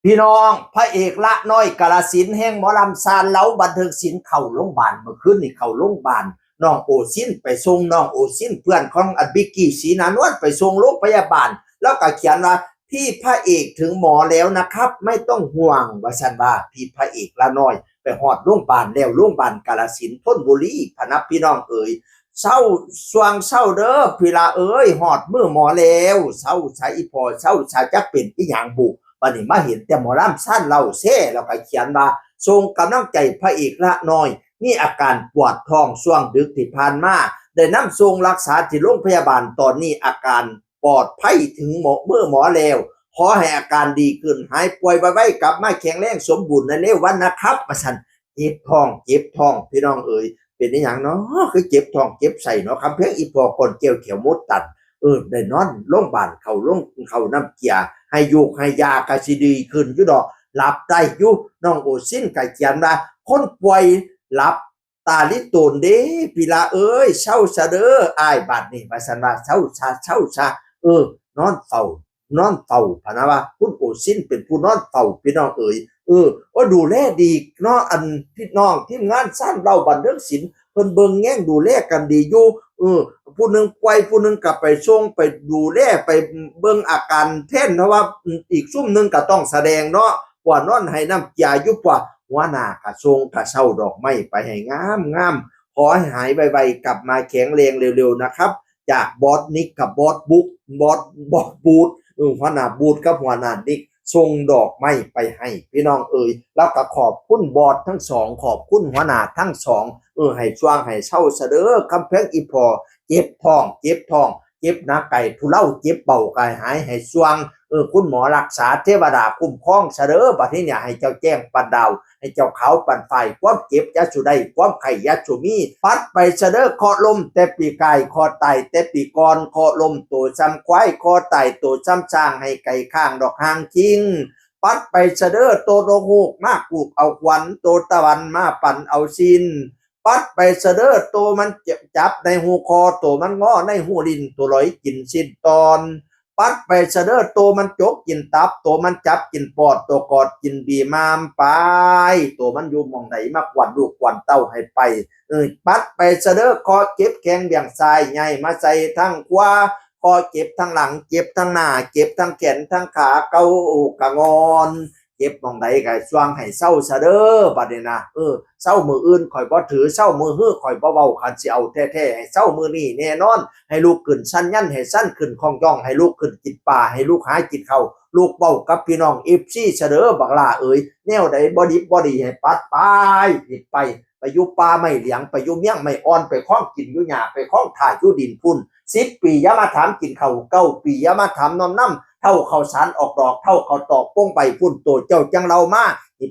พี่น้องพระเอกละน้อยกาฬสินธุ์แห่งหมอลำซานเล้าบันเทิงศิลป์เข้าโรงพยาบาลเมื่อคืนนี่เข้าโรงพยาบาลน้องโอซินไปส่งน้องโอซินเพื่อนของอบิกกี้ศรีนานวลไปส่งโรงพยาบาลแล้วก็เขียนว่าพี่พระเอกถึงหมอแล้วนะครับไม่ต้องห่วงว่าซั่นว่าพี่พระเอกละน้อยไปฮอดโรงพยาบาลแล้วโรงพยาบาลกาฬสินธุ์ธนบุรีพะนับพี่น้องเอ๋ยเศร้าสวงเศร้าเด้อพี่ละเอ้ยฮอดมื้อหมอแล้วเศร้าใช้อีพอเศร้าชาจักเป็นอีหยังบุบัดนี้มาเห็นแต่หมอลำสั้นเล่าเซ่แล้วก็เขียนว่าทรงกำลังใจพระเอกละน้อยมีอาการปวดท้องช่วงดึกที่ผ่านมาได้นำทรงรักษาที่โรงพยาบาลตอนนี้อาการปลอดภัยถึงเมื่อหมอแล้วขอให้อาการดีขึ้นหายป่วยไวๆกลับมาแข็งแรงสมบูรณ์ในเร็ววันนะครับว่าซั่นเจ็บท้องพี่น้องเอ๋ยเป็นอีหยังเนาะคือเจ็บท้องเจ็บไส้เนาะคำเพลงอีพอก่อนเกี่ยวเขียวมดตัดได้นอนโรงพยาบาลเข้าน้ำเกลียให้ยูกให้ยากะสิดีขึ้นอยู่ดอกหลับได้อยู่น้องโอซินก็เขียนว่าคนป่วยหลับตาลิโตนเด้พี่ละเอ้ยเช้าซะเด้ออ้ายบัดนี้ว่าซั่นว่าเช้าซะนอนเฝ้พะนะว่าคุณโอซินเป็นผู้นอนเฝ้าพี่น้องเอ๋ยว่าดูแลดีเนาะอันพี่น้องทีมงานสร้างเราบันเทิงศิลป์เพิ่นเบิ่งแย่งดูแลกันดีอยู่ผู้หนึ่งป่วยผู้หนึ่งกลับไปส่งไปดูแลไปเบิ่งอาการแทนเพราะว่าอีกซุ่มหนึ่งก็ต้องแสดงเนาะว่านอนให้น้ำยายุบว่าหัวหน้ากระทรวงกระเช้าดอกไม้ไปให้งามขอให้หายไวๆกลับมาแข็งแรงเร็วๆนะครับจากบอสนิกกับบอสบุ๊กบอสบูธหัวหน้าบูธกับหัวหน้านิกส่งดอกไม้ไปให้พี่น้องเอ๋ยแล้วก็ขอบคุณบอสทั้งสองขอบคุณหัวหน้าทั้งสองให้ช่วงให้เช่าเสดอคำเพลงอีพอเจ็บท้องเจ็บหนักไก่ทุเล่าเจ็บเบาไก่หายให้ช่วงคุณหมอรักษาเทวดาคุ้มครองเสดอบัดนี้เนี่ยให้เจ้าแจ้งปันดาวให้เจ้าเขาปันไฟความเจ็บยาสุได้ความไข่ยาสุมีปัดไปเสดอคอลมแต่ปีกายคอไตแต่ปีกรคอลมตัวซ้ำควายคอไตตัวซ้ำช้างให้ไก่ข้างดอกหางคิงปัดไปเสดอโตโรหูกมากกูกเอาควันโตตะวันมาปั่นเอาซินปัดไปเสดอตัวมันจับในหูคอตัวมันง้อในหูดินตัวลอยกินสิ้นตอนปัดไปเสดอตัวมันจกกินตับตัวมันจับกินปอดตัวกอดกินบีมามไปตัวมันอยู่มองไหนมากกว่าลูกกว่าเต้าให้ไปปัดไปเสดอคอเก็บแข้งเบี่ยงซ้ายใหญ่มาใส่ทั้งขวาคอเจ็บทั้งหลังเจ็บทั้งหน้าเจ็บทั้งแขนทั้งขาเกากะงอนเจ็บมองไหนก็สว่างให้เศร้าซะเด้อบัดนี้นะเศร้ามืออื่นข่อยบ่ถือเศร้ามือฮื้อข่อยบ่เว้าคันสิเอาแท้ๆให้เศร้ามือนี้แน่นอนให้ลูกขึ้นสั้นยันให้สั้นขึ้นคองย่องให้ลูกขึ้นกินปลาให้ลูกหากินข้าวลูกเว้ากับพี่น้อง FC ซะเด้อบักหล่าเอ้ยแนวใดบ่ดิบบ่ดีให้ปัดไปผิดไปอยู่ป่าไม่เหลียงไปอยู่เมี่ยงไม่อ่อนไปคล้องกินอยู่หญ้าไปคล้องถ่ายอยู่ดินพุ่น10 ปีอย่ามาถามกินข้าว9 ปีอย่ามาถามน้ำเท่าข้าวสารออกดอกเท่าข้าวตอกป้งไปพุ่นโตเจ้าจังเรามา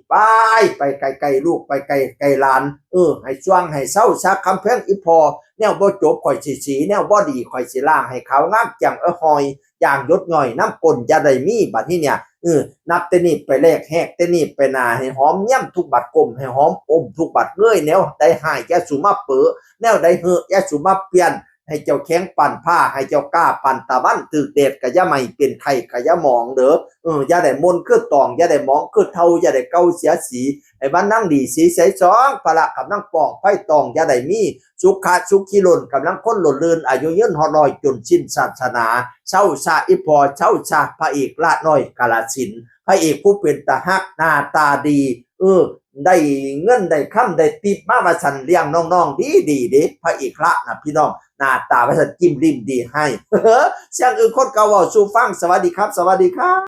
ไปไกลๆลูกไปไกลหลานให้ช่วงให้เศร้าซักคำเพลงอีพอแนวบ่จบข่อยสิสีแนวบ่ดีข่อยสิล่างให้ขาวงามจังหอยอย่างยดง่อยน้ำกลอย่าได้มีบัดนี้เนี่ยนับแต่นี้ไปแลกแหกแต่นี้ไปนาให้หอมย่ำทุกบัดกลมให้หอมอมทุกบัดเงยแนวได้หายแกสุมาเป๋อแนวได้เหอะแกสุมาเปลี่ยนให้เจ้าแข้งปั่นผ้าให้เจ้ากล้าปั่นตะวันตึกเด็ดกะยะไม่เป็นไข่กะยะหมองเด้อย่าได้มนคือตองอย่าได้มองคือเทาอย่าได้เกาเสียสีไอ้บ้านนั่งดีสีใสสองพละกับนั่งปองไฟตองอย่าได้มีสุขะสุขีล้นกำลังคนหล่นเลือนอายุยืนฮอดลอยจนสิ้นศาสนาเช่าชาอีพอเช่าชาพระเอกละน้อยกาฬสินธุ์พระเอกผู้เป็นตาฮักหน้าตาดีได้เงินได้ค่ำได้ติบมาว่าฉันเลี้ยงน้องๆดีเด้พระเอกละนะพี่น้องหน้าตาว่าฉันจิ้มริมดีให้เสียงอื่นคนเก่าเว้าสู่ฟังสวัสดีครับ